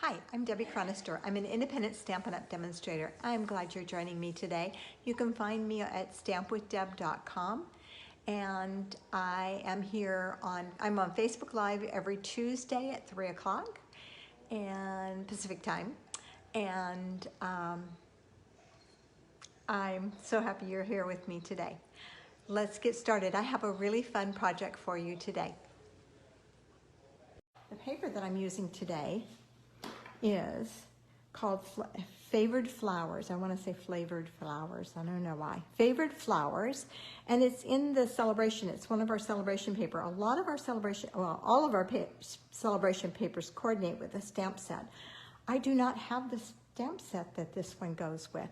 Hi, I'm Debbie Chronister. I'm an independent Stampin' Up! Demonstrator. I'm glad you're joining me today. You can find me at stampwithdeb.com, and I'm on Facebook Live every Tuesday at 3 o'clock and Pacific Time, and I'm so happy you're here with me today. Let's get started. I have a really fun project for you today. The paper that I'm using today is called Favored Flowers. I want to say Flavored Flowers. I don't know why. Favored Flowers, and it's in the Sale-a-Bration. It's one of our Sale-a-Bration paper. A lot of our Sale-a-Bration, well, all of our Sale-a-Bration papers coordinate with a stamp set. I do not have the stamp set that this one goes with.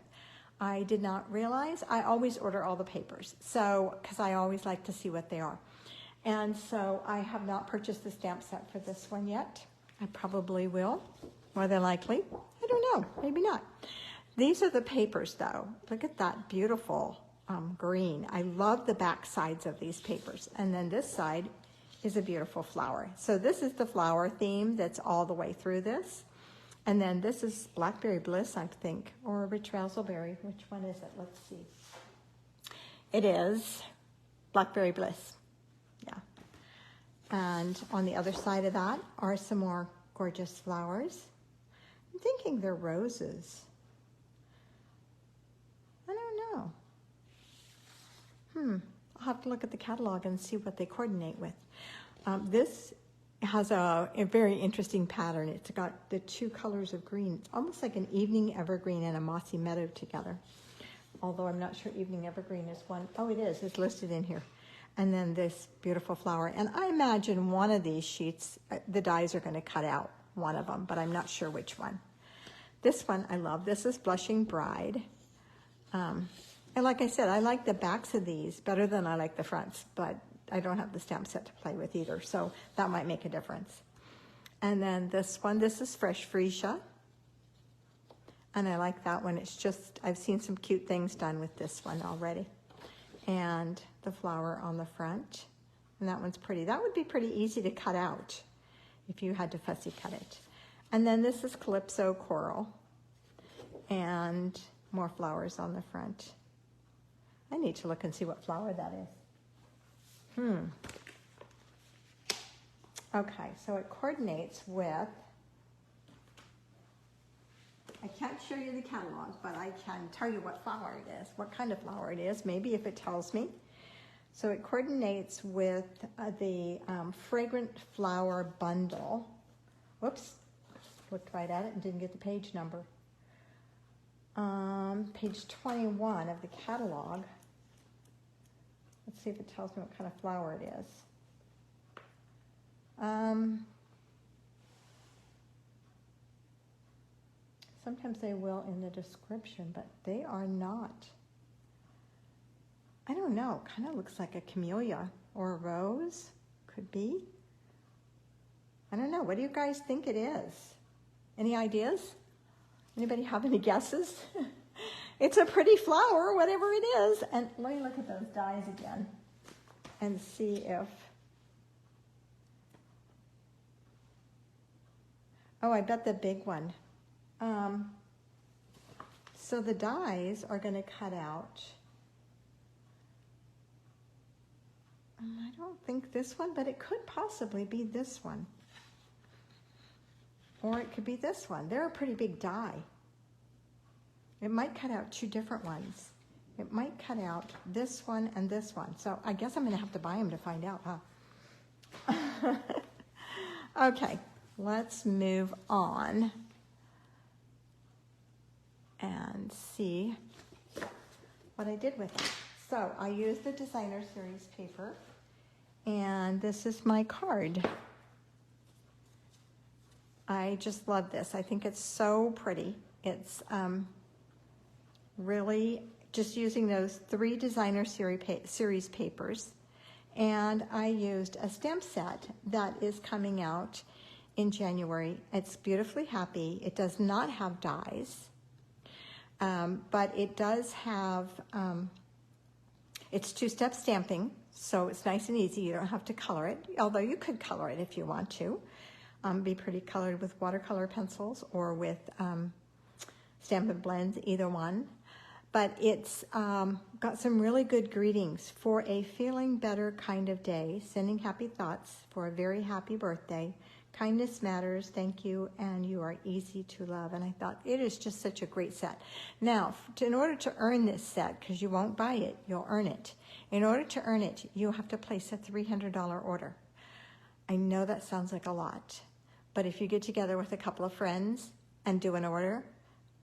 I did not realize. I always order all the papers, so because I always like to see what they are. And so I have not purchased the stamp set for this one yet. I probably will. More than likely. I don't know, maybe not. These are the papers though. Look at that beautiful green. I love the back sides of these papers. And then this side is a beautiful flower. So this is the flower theme that's all the way through this. And then this is Blackberry Bliss, I think, or Rich Razzleberry. Which one is it? Let's see. It is Blackberry Bliss. Yeah. And on the other side of that are some more gorgeous flowers. I'm thinking they're roses. I don't know. I'll have to look at the catalog and see what they coordinate with. This has a very interesting pattern. It's got the two colors of green. It's almost like an evening evergreen and a mossy meadow together. Although I'm not sure evening evergreen is one. Oh, it is. It's listed in here. And then this beautiful flower. And I imagine one of these sheets, the dies are going to cut out one of them, but I'm not sure which one. This one I love. This is Blushing Bride. And like I said, I like the backs of these better than I like the fronts, but I don't have the stamp set to play with either, so that might make a difference. And then this one, this is Fresh Freesia. And I like that one. It's just, I've seen some cute things done with this one already. And the flower on the front. And that one's pretty. That would be pretty easy to cut out if you had to fussy cut it. And then this is Calypso Coral. And more flowers on the front. I need to look and see what flower that is. Okay, so it coordinates with, I can't show you the catalog, but I can tell you what flower it is, what kind of flower it is, maybe if it tells me. So it coordinates with the Fragrant Flower Bundle. Whoops, looked right at it and didn't get the page number. Page 21 of the catalog. Let's see if it tells me what kind of flower it is. Sometimes they will in the description, but they are not. I don't know, kind of looks like a camellia or a rose, could be. I don't know, what do you guys think it is? Any ideas? Anybody have any guesses? It's a pretty flower, whatever it is. And let me look at those dies again and see if, oh, I bet the big one. So the dies are going to cut out, I don't think this one, but it could possibly be this one. Or it could be this one. They're a pretty big die. It might cut out two different ones. It might cut out this one and this one. So I guess I'm going to have to buy them to find out, huh? Okay, let's move on and see what I did with it. So I used the Designer Series paper, and this is my card. I just love this. I think it's so pretty. It's really just using those 3 Designer Series papers, and I used a stamp set that is coming out in January. It's beautifully happy. It does not have dies, but it does have, it's 2-step stamping, so it's nice and easy. You don't have to color it, although you could color it if you want to. Be pretty colored with watercolor pencils or with Stampin' Blends, either one. But it's got some really good greetings for a feeling better kind of day, sending happy thoughts for a very happy birthday. Kindness matters, thank you, and you are easy to love. And I thought it is just such a great set. Now, in order to earn this set, because you won't buy it, you'll earn it. In order to earn it, you'll have to place a $300 order. I know that sounds like a lot, but if you get together with a couple of friends and do an order,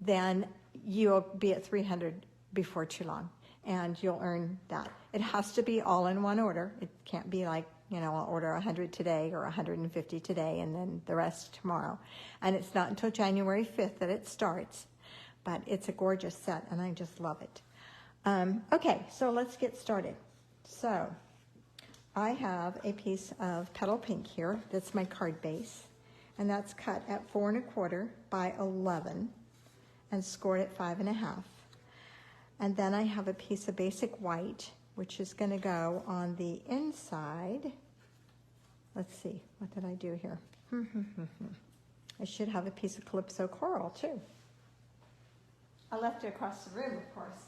then you'll be at 300 before too long, and you'll earn that. It has to be all in one order. It can't be like, you know, I'll order 100 today or 150 today and then the rest tomorrow. And it's not until January 5th that it starts, but it's a gorgeous set, and I just love it. Okay, so let's get started. So I have a piece of petal pink here. That's my card base, and that's cut at 4 1/4 by 11 and scored at 5 1/2. And then I have a piece of basic white, which is going to go on the inside. Let's see, what did I do here? I should have a piece of Calypso Coral too. I left it across the room, of course.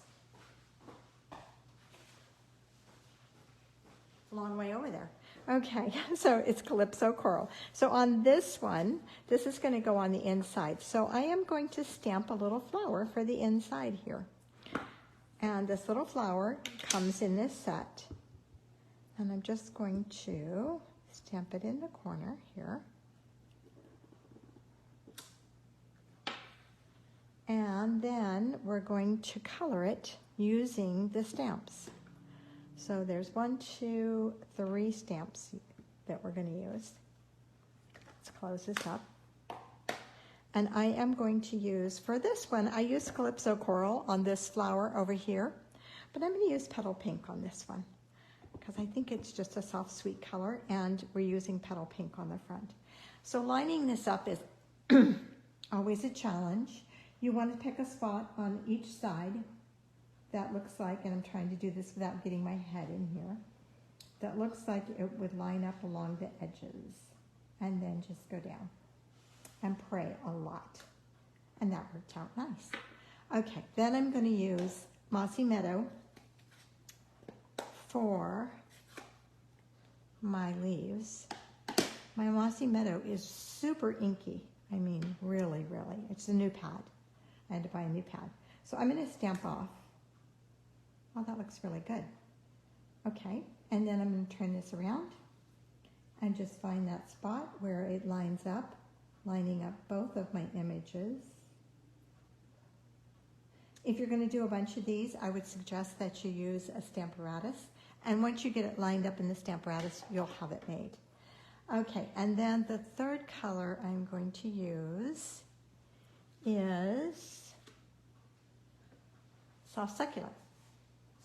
A long way over there. Okay, so it's Calypso Coral. So on this one, this is going to go on the inside. So I am going to stamp a little flower for the inside here. And this little flower comes in this set. And I'm just going to stamp it in the corner here. And then we're going to color it using the stamps. So there's 1, 2, 3 stamps that we're going to use. Let's close this up. And I am going to use, for this one, I used Calypso Coral on this flower over here, but I'm going to use Petal Pink on this one because I think it's just a soft, sweet color, and we're using Petal Pink on the front. So lining this up is always a challenge. You want to pick a spot on each side that looks like, and I'm trying to do this without getting my head in here, that looks like it would line up along the edges, and then just go down and pray a lot. And that worked out nice. Okay, then I'm going to use Mossy Meadow for my leaves. My Mossy Meadow is super inky. I mean, really, really. It's a new pad. I had to buy a new pad. So I'm going to stamp off. Oh, that looks really good. Okay, and then I'm going to turn this around and just find that spot where it lines up, lining up both of my images. If you're going to do a bunch of these, I would suggest that you use a Stamparatus, and once you get it lined up in the Stamparatus, you'll have it made. Okay, and then the third color I'm going to use is Soft Succulent.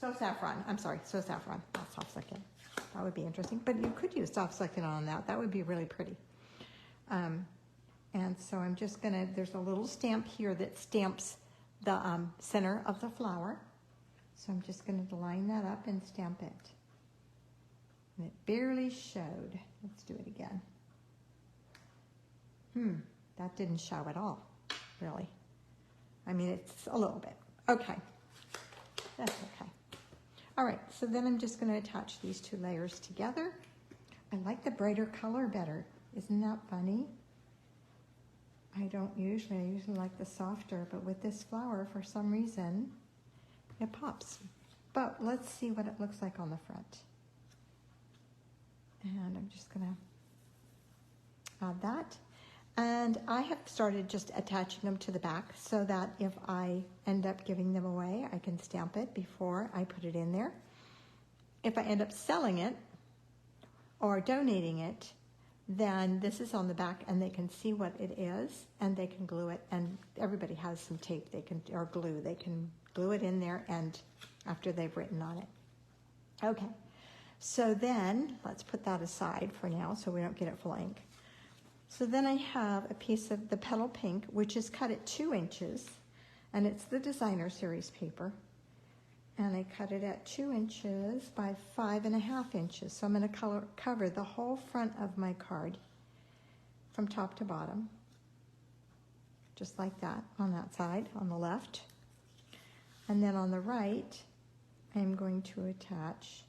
Saffron, not Soft Succulent. That would be interesting, but you could use Soft Succulent on that. That would be really pretty. And so I'm just gonna, there's a little stamp here that stamps the center of the flower. So I'm just gonna line that up and stamp it. And it barely showed. Let's do it again. That didn't show at all, really. I mean, it's a little bit. Okay, that's okay. All right, so then I'm just gonna attach these 2 layers together. I like the brighter color better. Isn't that funny? I usually like the softer, but with this flower, for some reason, it pops. But let's see what it looks like on the front. And I'm just gonna add that. And I have started just attaching them to the back so that if I end up giving them away, I can stamp it before I put it in there. If I end up selling it or donating it, then this is on the back and they can see what it is and they can glue it, and everybody has some tape or glue, they can glue it in there and after they've written on it. Okay, so then let's put that aside for now so we don't get it full ink. So then I have a piece of the Petal Pink, which is cut at 2 inches, and it's the Designer Series paper. And I cut it at 2 inches by 5 1/2 inches. So I'm going to cover the whole front of my card from top to bottom, just like that on that side, on the left. And then on the right, I'm going to attach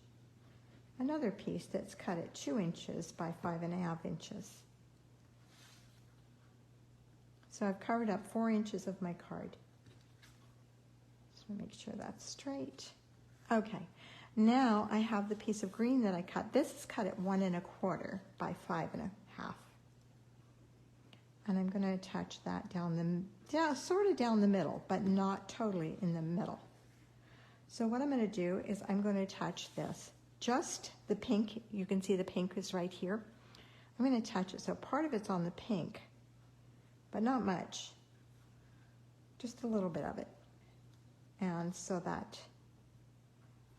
another piece that's cut at 2 inches by 5.5 inches. So I've covered up 4 inches of my card. Just want to make sure that's straight. Okay, now I have the piece of green that I cut. This is cut at 1 1/4 by 5.5. And I'm going to attach that sort of down the middle, but not totally in the middle. So what I'm going to do is I'm going to attach this. Just the pink, you can see the pink is right here. I'm going to attach it so part of it's on the pink, but not much. Just a little bit of it. And so that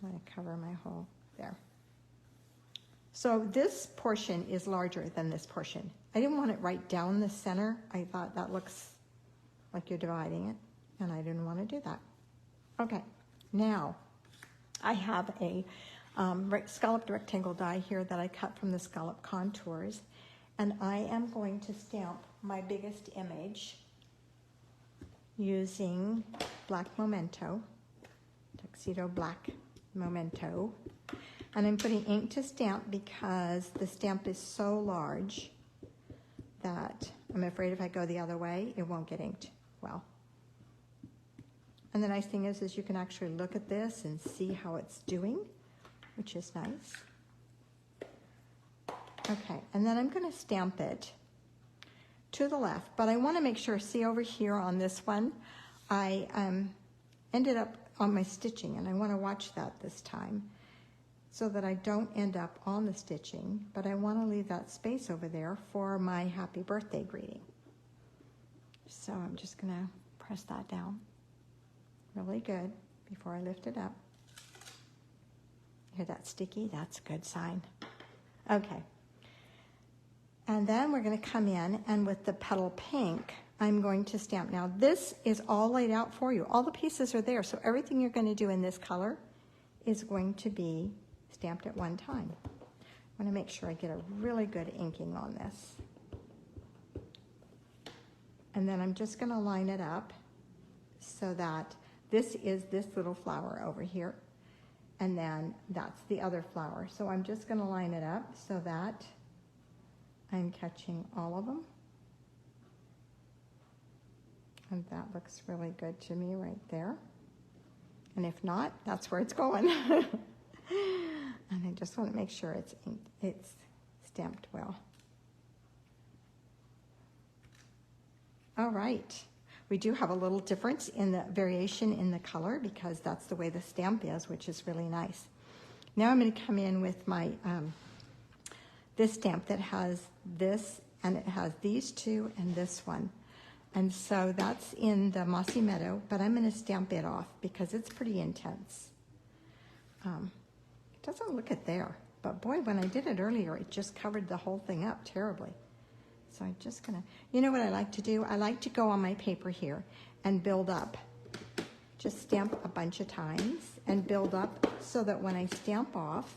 I'm going to cover my hole there. So this portion is larger than this portion. I didn't want it right down the center. I thought that looks like you're dividing it, and I didn't want to do that. Okay, now I have a scalloped rectangle die here that I cut from the scallop contours, and I am going to stamp my biggest image using black memento, tuxedo black memento. And I'm putting ink to stamp because the stamp is so large that I'm afraid if I go the other way, it won't get inked well. And the nice thing is you can actually look at this and see how it's doing, which is nice. Okay, and then I'm going to stamp it to the left, but I want to make sure, see over here on this one, I ended up on my stitching, and I want to watch that this time so that I don't end up on the stitching, but I want to leave that space over there for my happy birthday greeting. So I'm just going to press that down really good before I lift it up. Hear that sticky? That's a good sign. Okay. And then we're going to come in, and with the petal pink, I'm going to stamp. Now this is all laid out for you. All the pieces are there, so everything you're going to do in this color is going to be stamped at one time. I want to make sure I get a really good inking on this. And then I'm just going to line it up so that this is this little flower over here, and then that's the other flower. So I'm just going to line it up so that I'm catching all of them. And that looks really good to me right there. And if not, that's where it's going. And I just want to make sure it's stamped well. All right. We do have a little difference in the variation in the color because that's the way the stamp is, which is really nice. Now I'm going to come in with my this stamp that has this, and it has these two and this one. And so that's in the Mossy Meadow, but I'm going to stamp it off because it's pretty intense. It doesn't look it there, but boy, when I did it earlier, it just covered the whole thing up terribly. So I'm just going to, you know what I like to do? I like to go on my paper here and build up. Just stamp a bunch of times and build up so that when I stamp off,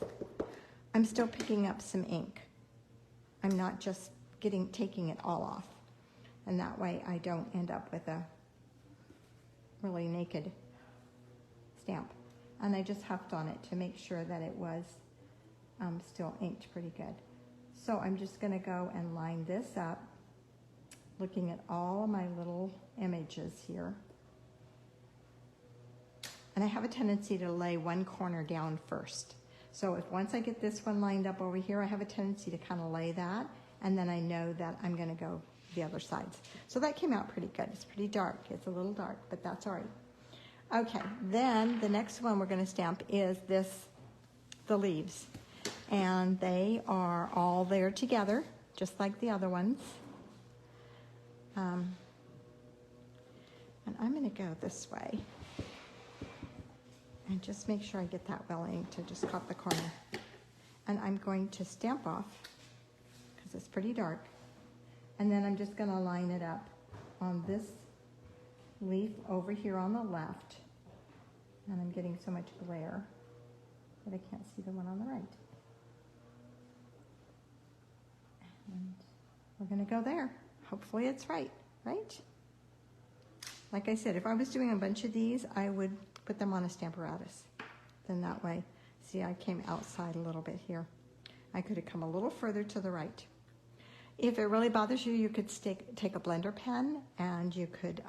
I'm still picking up some ink. I'm not just taking it all off. And that way I don't end up with a really naked stamp. And I just huffed on it to make sure that it was still inked pretty good. So I'm just going to go and line this up, looking at all my little images here. And I have a tendency to lay one corner down first. So if once I get this one lined up over here, I have a tendency to kind of lay that, and then I know that I'm going to go the other sides. So that came out pretty good. It's pretty dark. It's a little dark, but that's all right. Okay, then the next one we're going to stamp is the leaves. And they are all there together, just like the other ones. And I'm going to go this way and just make sure I get that well inked. I just caught the corner. And I'm going to stamp off because it's pretty dark. And then I'm just going to line it up on this leaf over here on the left. And I'm getting so much glare that I can't see the one on the right. And we're going to go there. Hopefully it's right? Like I said, if I was doing a bunch of these, I would put them on a Stamp-a-Ratus. Then that way, see, I came outside a little bit here. I could have come a little further to the right. If it really bothers you, you could take a blender pen and you could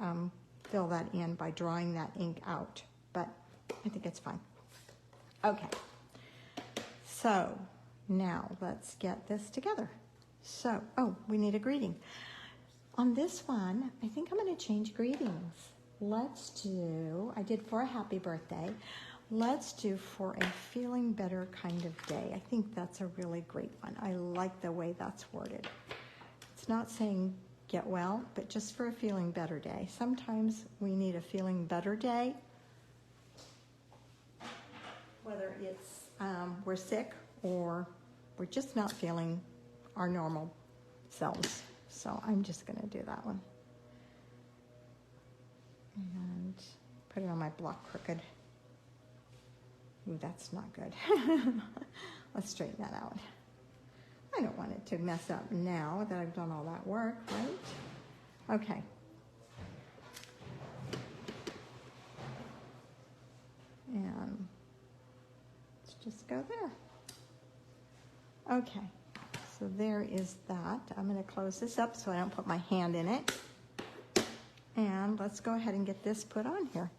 fill that in by drawing that ink out. But I think it's fine. Okay. So now let's get this together. So, oh, we need a greeting. On this one, I think I'm going to change greetings. Let's do, I did for a happy birthday. Let's do for a feeling better kind of day. I think that's a really great one. I like the way that's worded. It's not saying get well, but just for a feeling better day. Sometimes we need a feeling better day, whether it's we're sick or we're just not feeling our normal selves. So I'm just going to do that one. And put it on my block crooked. Ooh, that's not good. Let's straighten that out. I don't want it to mess up now that I've done all that work, right? Okay. And let's just go there. Okay. So there is that. I'm going to close this up so I don't put my hand in it. And let's go ahead and get this put on here.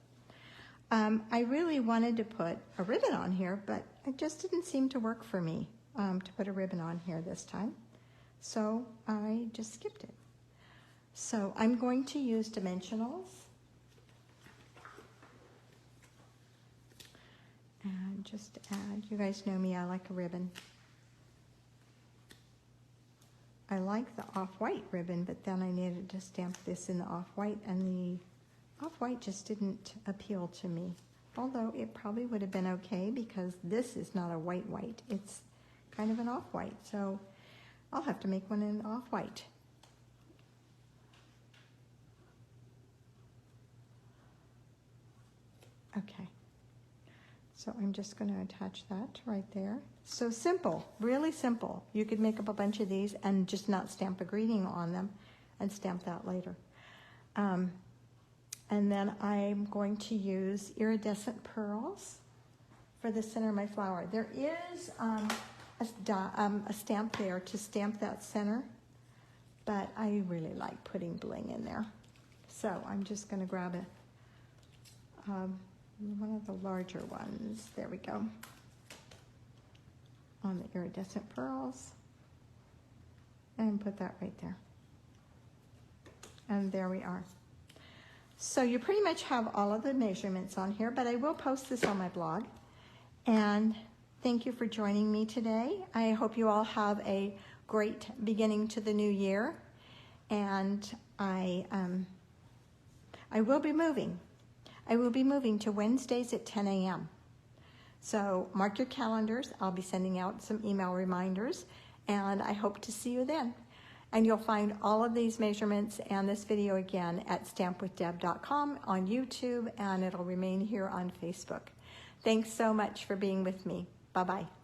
I really wanted to put a ribbon on here, but it just didn't seem to work for me to put a ribbon on here this time. So I just skipped it. So I'm going to use dimensionals. And just add, you guys know me, I like a ribbon. I like the off-white ribbon, but then I needed to stamp this in the off-white, and the off-white just didn't appeal to me. Although it probably would have been okay because this is not a white, it's kind of an off-white. So I'll have to make one in off-white. Okay. So I'm just going to attach that right there. So simple, really simple. You could make up a bunch of these and just not stamp a greeting on them and stamp that later. And then I'm going to use iridescent pearls for the center of my flower. There is a stamp there to stamp that center, but I really like putting bling in there. So I'm just going to grab it. One of the larger ones. There we go. On the iridescent pearls. And put that right there. And there we are. So you pretty much have all of the measurements on here, but I will post this on my blog. And thank you for joining me today. I hope you all have a great beginning to the new year. And I will be moving. I will be moving to Wednesdays at 10 a.m. So mark your calendars. I'll be sending out some email reminders, and I hope to see you then. And you'll find all of these measurements and this video again at stampwithdeb.com on YouTube, and it'll remain here on Facebook. Thanks so much for being with me. Bye-bye.